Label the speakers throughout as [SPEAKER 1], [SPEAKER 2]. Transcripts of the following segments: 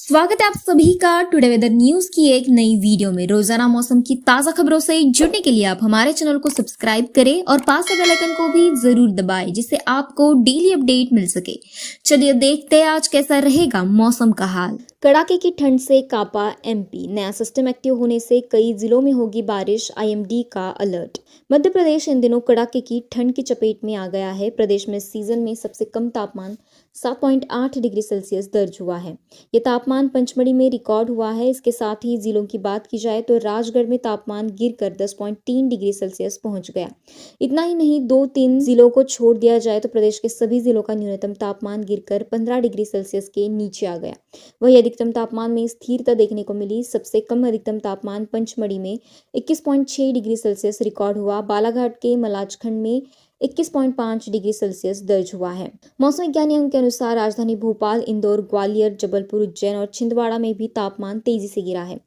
[SPEAKER 1] स्वागत है आप सभी का टुडे वेदर न्यूज की एक नई वीडियो में। रोजाना मौसम की ताजा खबरों से जुड़ने के लिए आप हमारे चैनल को सब्सक्राइब करें और पास के बेल आइकन को भी जरूर दबाएं, जिससे आपको डेली अपडेट मिल सके। चलिए देखते हैं आज कैसा रहेगा मौसम का हाल। कड़ाके की ठंड से कांपा एमपी, नया सिस्टम एक्टिव होने से कई जिलों में होगी बारिश, आईएमडी का अलर्ट। मध्य प्रदेश इन दिनों कड़ाके की ठंड की चपेट में आ गया है। प्रदेश में सीजन में सबसे कम तापमान 7.8 डिग्री सेल्सियस दर्ज हुआ है। ये तापमान पंचमढ़ी में रिकॉर्ड हुआ है। इसके साथ ही जिलों की बात की जाए तो राजगढ़ में तापमान गिरकर 10.3 डिग्री सेल्सियस पहुंच गया। इतना ही नहीं, 2-3 जिलों को छोड़ दिया जाए तो प्रदेश के सभी जिलों का न्यूनतम तापमान गिरकर 15 डिग्री सेल्सियस के नीचे आ गया। वही अधिकतम तापमान में स्थिरता देखने को मिली। सबसे कम अधिकतम तापमान पंचमढ़ी में 21.6 डिग्री सेल्सियस रिकॉर्ड हुआ। बालाघाट के मलाजखंड में 21.5 डिग्री सेल्सियस दर्ज हुआ है। मौसम विज्ञानियों के अनुसार राजधानी भोपाल, इंदौर, ग्वालियर, जबलपुर, उज्जैन और छिंदवाड़ा में भी तापमान तेजी से गिरा है।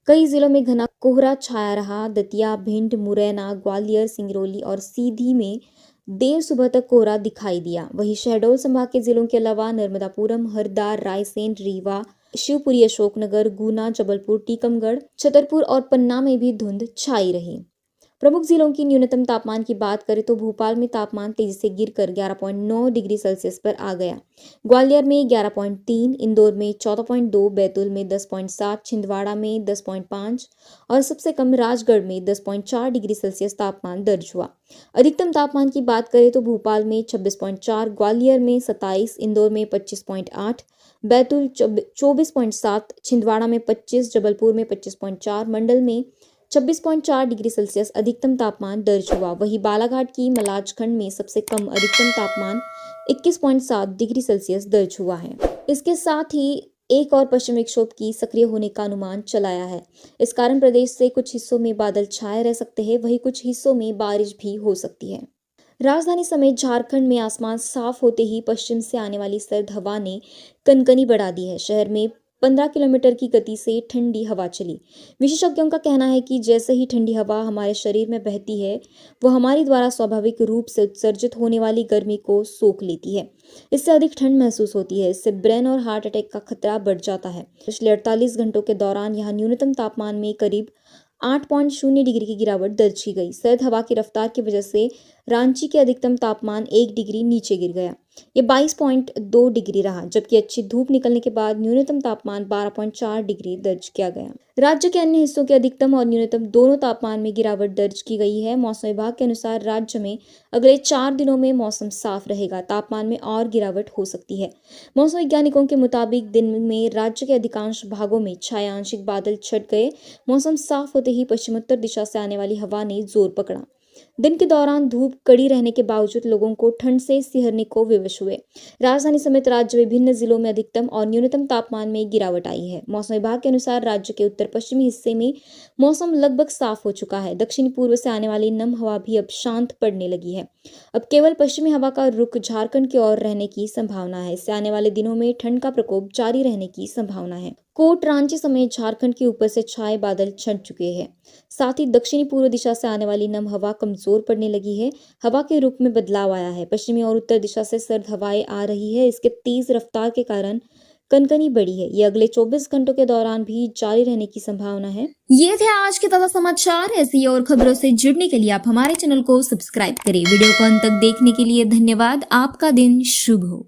[SPEAKER 1] कई जिलों में घना कोहरा छाया रहा। दतिया, भिंड, मुरैना, ग्वालियर, सिंगरौली और सीधी में देर सुबह तक कोहरा दिखाई दिया। वहीं शहडोल संभाग के जिलों के अलावा नर्मदापुरम, हरदा, रायसेन, रीवा, शिवपुरी, अशोकनगर, गुना, जबलपुर, टीकमगढ़, छतरपुर और पन्ना में भी धुंध छाई रही। प्रमुख जिलों की न्यूनतम तापमान की बात करें तो भोपाल में तापमान तेजी से गिरकर 11.9 डिग्री सेल्सियस पर आ गया। ग्वालियर में 11.3, इंदौर में 14.2, बैतूल में 10.7, छिंदवाड़ा में 10.5 और सबसे कम राजगढ़ में 10.4 डिग्री सेल्सियस तापमान दर्ज हुआ। अधिकतम तापमान की बात करें तो भोपाल में 26.4, ग्वालियर में 27, इंदौर में 25.8, बैतूल 24.7, छिंदवाड़ा में 25, जबलपुर में 25.4, मंडल में 26.4 डिग्री सेल्सियस अधिकतम तापमान दर्ज हुआ। वहीं बालाघाट की मलाजखंड में सबसे कम अधिकतम तापमान 21.7 डिग्री सेल्सियस दर्ज हुआ है। इसके साथ ही एक और पश्चिमी विक्षोभ की सक्रिय होने का अनुमान चलाया है। इस कारण प्रदेश से कुछ हिस्सों में बादल छाए रह सकते हैं, वहीं कुछ हिस्सों में बारिश भी हो सकती है। राजधानी समेत झारखंड में आसमान साफ होते ही पश्चिम से आने वाली सर्द हवा ने कनकनी बढ़ा दी है। शहर में 15 किलोमीटर की गति से ठंडी हवा चली। विशेषज्ञों का कहना है कि जैसे ही ठंडी हवा हमारे शरीर में बहती है, वो हमारी द्वारा स्वाभाविक रूप से उत्सर्जित होने वाली गर्मी को सोख लेती है। इससे अधिक ठंड महसूस होती है। इससे ब्रेन और हार्ट अटैक का खतरा बढ़ जाता है। पिछले 48 घंटों के दौरान यहाँ न्यूनतम तापमान में करीब 8.0 डिग्री की गिरावट दर्ज की गई। सर्द हवा की रफ्तार की वजह से रांची के अधिकतम तापमान 1 डिग्री नीचे गिर गया। ये 22.2 डिग्री रहा, जबकि अच्छी धूप निकलने के बाद न्यूनतम तापमान 12.4 डिग्री दर्ज किया गया। राज्य के अन्य हिस्सों के अधिकतम और न्यूनतम दोनों तापमान में गिरावट दर्ज की गई है। मौसम विभाग के अनुसार राज्य में अगले 4 दिनों में मौसम साफ रहेगा। तापमान में और गिरावट हो सकती है। मौसम वैज्ञानिकों के मुताबिक दिन में राज्य के अधिकांश भागों में छाया आंशिक बादल छट गए। मौसम साफ होते ही पश्चिमोत्तर दिशा से आने वाली हवा ने जोर पकड़ा। दिन के दौरान धूप कड़ी रहने के बावजूद लोगों को ठंड से सिहरने को विवश हुए। राजधानी समेत राज्य विभिन्न जिलों में अधिकतम और न्यूनतम तापमान में गिरावट आई है। मौसम विभाग के अनुसार राज्य के उत्तर पश्चिमी हिस्से में मौसम लगभग साफ हो चुका है। दक्षिण पूर्व से आने वाली नम हवा भी अब शांत पड़ने लगी है। अब केवल पश्चिमी हवा का रुख झारखंड की ओर रहने की संभावना है। इससे आने वाले दिनों में ठंड का प्रकोप जारी रहने की संभावना है। कोट, रांची समेत झारखंड के ऊपर से छाए बादल छट चुके हैं। साथ ही दक्षिणी पूर्व दिशा से आने वाली नम हवा कमजोर पड़ने लगी है। हवा के रुख में बदलाव आया है। पश्चिमी और उत्तर दिशा से सर्द हवाएं आ रही है। इसके तेज रफ्तार के कारण कनकनी बढ़ी है। ये अगले 24 घंटों के दौरान भी जारी रहने की संभावना है। ये थे आज के ताजा समाचार। ऐसी और खबरों से जुड़ने के लिए आप हमारे चैनल को सब्सक्राइब करें। वीडियो को अंत तक देखने के लिए धन्यवाद। आपका दिन शुभ हो।